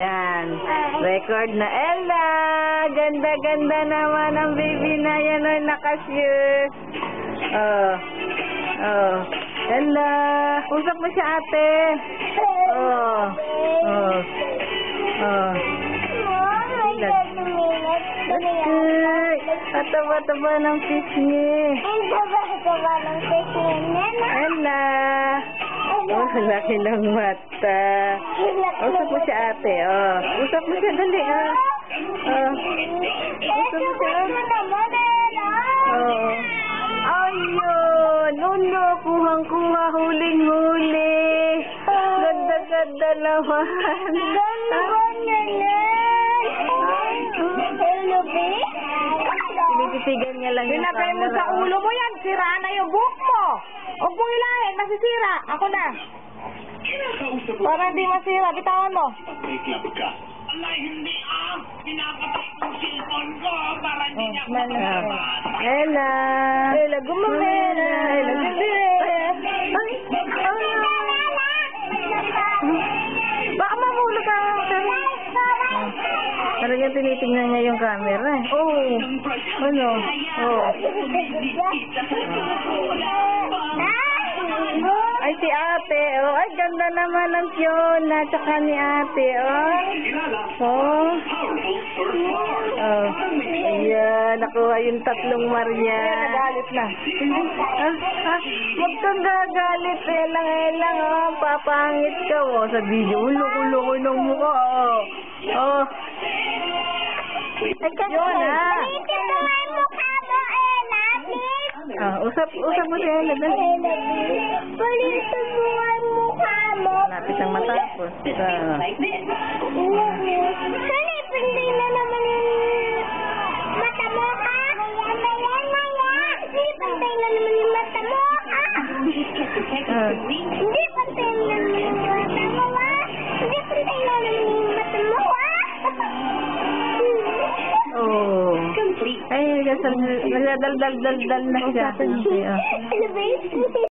Yan. Record na. Ella! Ganda-ganda naman ang baby na yan ay nakashoot. Oh. Oh. Ella! Usap mo siya, ate. Oh. Oh. Oh. Good. Pataba-taba ng fish niya. Pataba ng fish niya. Ella! Oh, laki ng mata. Usap mo siya, ate. Oh. Usap mo siya, dali. Oh. Oh. Usap mo siya. Oh. Ayun. Uno, kuhang-kuha, huling-huli. Ganda-ganda naman. Ganda Hello, babe. Tinititigan niya lang yung Pinagay mo sa ulo mo yan. Siraan na yung buhok mo. Huwag mong ilahin. Masisira. Ako na. Para hindi masira. Bitawan mo. Alay, hindi pinapatay ang cellphone ko para hindi niya ako Ella! Ella, gumamela. Ella, gumamela. Baka mahulog ka. Talagang tinitingnan niya yung camera. Oh. Ano? Oh. Ay, si ate. Oh, ay, ganda naman ng Fiona. Tsaka ni ate. Oh. Oh. Oh. Ayan. Nakuha yung tatlong Maria. Nagalit na. Huwag kang gagalit. Elang. Oh. Papangit ka. Oh. Sa video. Loko-loko ng mukha. Oh. Oh. Ay, Fiona. Usap mo si Ella. Palitan mo ang mukha mo. Lapit ang matapos. Palitan na naman yung mata mo, ha? Hindi pantay na naman yung mata mo, ha? Hindi pantay na naman yung mata mo, ha? Hindi pantay na naman yung mata mo, ha? Oh. Ay, nagdadal-dal-dal na siya. Ano ba yun?